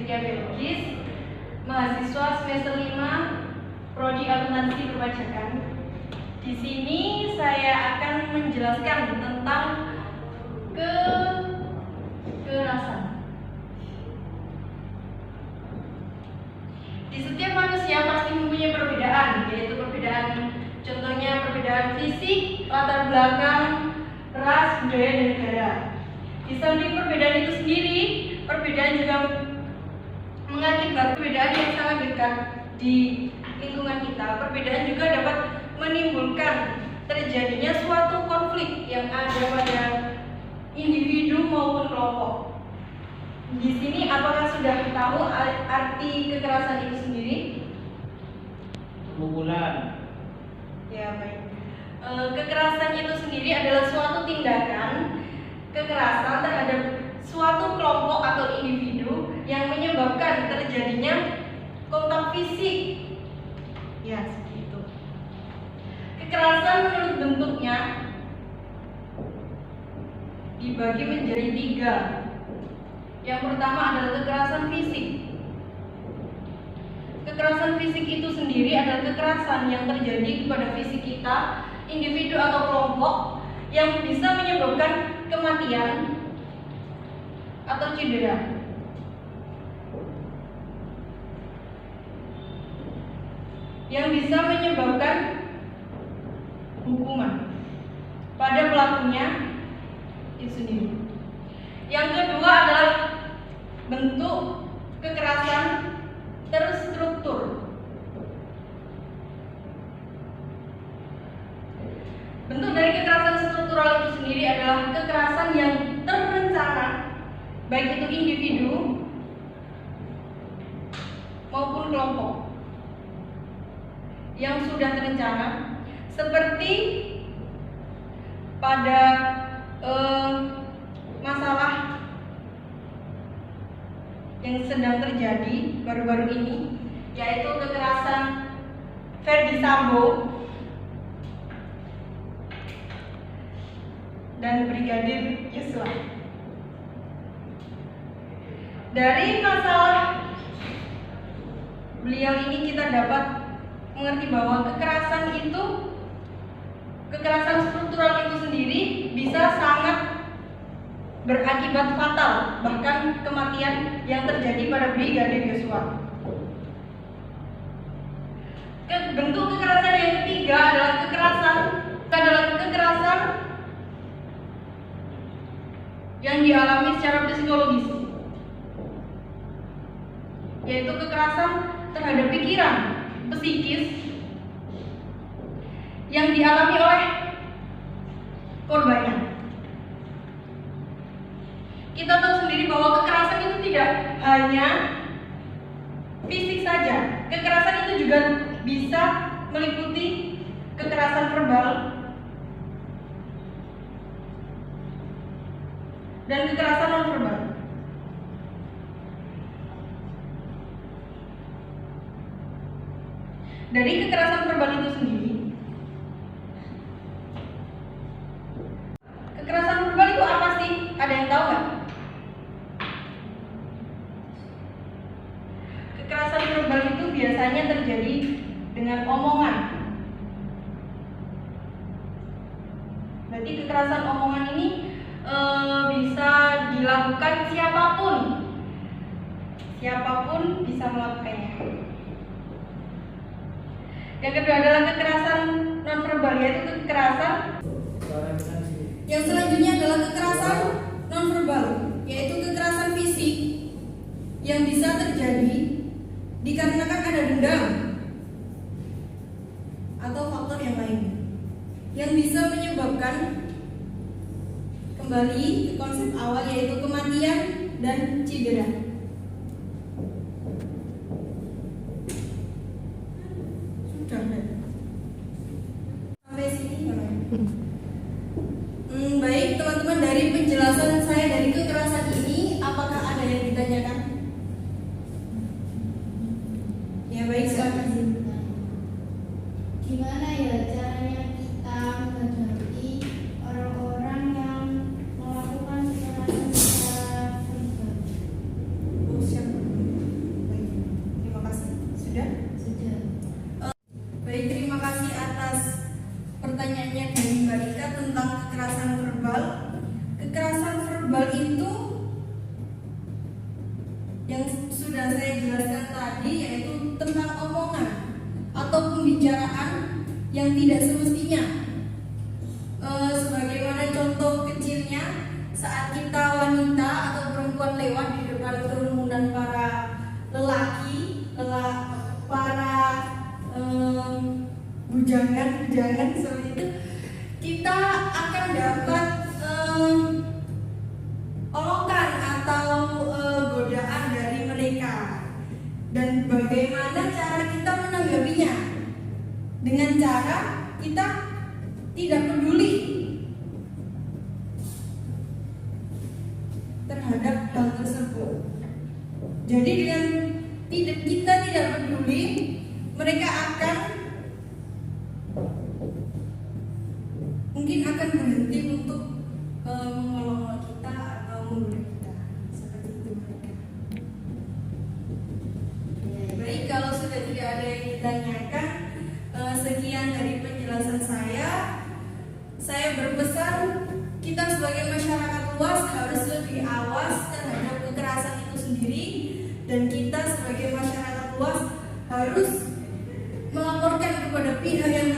Fisika Biologis, mahasiswa semester 5 Prodi Akuntansi Perpajakan. Di sini saya akan menjelaskan tentang kekerasan. Di setiap manusia pasti mempunyai perbedaan, yaitu perbedaan, contohnya perbedaan fisik, latar belakang, ras, budaya, dan negara. Di samping perbedaan itu sendiri, perbedaan juga mengakibatkan perbedaan yang sangat dekat di lingkungan kita. Perbedaan juga dapat menimbulkan terjadinya suatu konflik yang ada pada individu maupun kelompok. Di sini apakah sudah tahu arti kekerasan itu sendiri? Pukulan. Ya, baik. Kekerasan itu sendiri adalah suatu tindakan kekerasan terhadap suatu kelompok atau individu yang menyebabkan terjadinya kontak fisik. Ya, seperti itu. Kekerasan menurut bentuknya dibagi menjadi 3. Yang pertama adalah kekerasan fisik. Kekerasan fisik itu sendiri adalah kekerasan yang terjadi kepada fisik kita, individu atau kelompok, yang bisa menyebabkan kematian atau cedera. Yang bisa menyebabkan hukuman pada pelakunya itu sendiri. Yang kedua adalah bentuk kekerasan terstruktur. Bentuk dari kekerasan struktural itu sendiri adalah kekerasan yang terencana, baik itu individu maupun kelompok yang sudah terencana, seperti pada masalah yang sedang terjadi baru-baru ini, yaitu kekerasan Ferdy Sambo dan Brigadir Yosua. Dari masalah beliau ini kita dapat mengerti bahwa kekerasan struktural itu sendiri bisa sangat berakibat fatal, bahkan kematian yang terjadi pada Brigadir Yosua. Bentuk kekerasan yang ketiga adalah kekerasan yang dialami secara psikologis, yaitu kekerasan terhadap pikiran, psikis yang dialami oleh korbannya. Kita tahu sendiri bahwa kekerasan itu tidak hanya fisik saja. Kekerasan itu juga bisa meliputi kekerasan verbal dan kekerasan non-verbal. Dari kekerasan verbal itu sendiri, kekerasan verbal itu apa sih? Ada yang tahu nggak? Kekerasan verbal itu biasanya terjadi dengan omongan. Berarti kekerasan omongan ini bisa dilakukan siapapun bisa melakukannya. Yang kedua adalah kekerasan nonverbal, yaitu kekerasan. Yang selanjutnya adalah kekerasan nonverbal, yaitu kekerasan fisik yang bisa terjadi dikarenakan ada dendam atau faktor yang lain yang bisa menyebabkan, kembali ke konsep awal, yaitu kematian dan cedera. Sudah sampai sini ya? Baik teman-teman, dari penjelasan saya dari kekerasan ini, apakah ada yang ditanyakan? Ya baik, silakan. Gimana ya caranya kita menghadapi orang-orang yang melakukan kekerasan secara verbal? yang sudah saya jelaskan tadi, yaitu tentang omongan atau pembicaraan yang tidak semestinya. Sebagaimana contoh kecilnya, saat kita wanita atau perempuan lewat di depan kerumunan para lelaki, para bujangan seperti itu, kita akan dapat olokan atau godaan dari mereka. Dan bagaimana cara kita menanggapinya? Dengan cara kita tidak peduli terhadap hal tersebut. Jadi dengan kita tidak peduli, mereka mungkin akan berhenti untuk mengolok-olok kita atau membuli kita. Seperti itu mereka. Baik, kalau sudah tidak ada yang ditanyakan, sekian dari penjelasan saya. Saya berpesan kita sebagai masyarakat luas harus lebih awas terhadap kekerasan itu sendiri, dan kita sebagai masyarakat luas harus melaporkan kepada pihak yang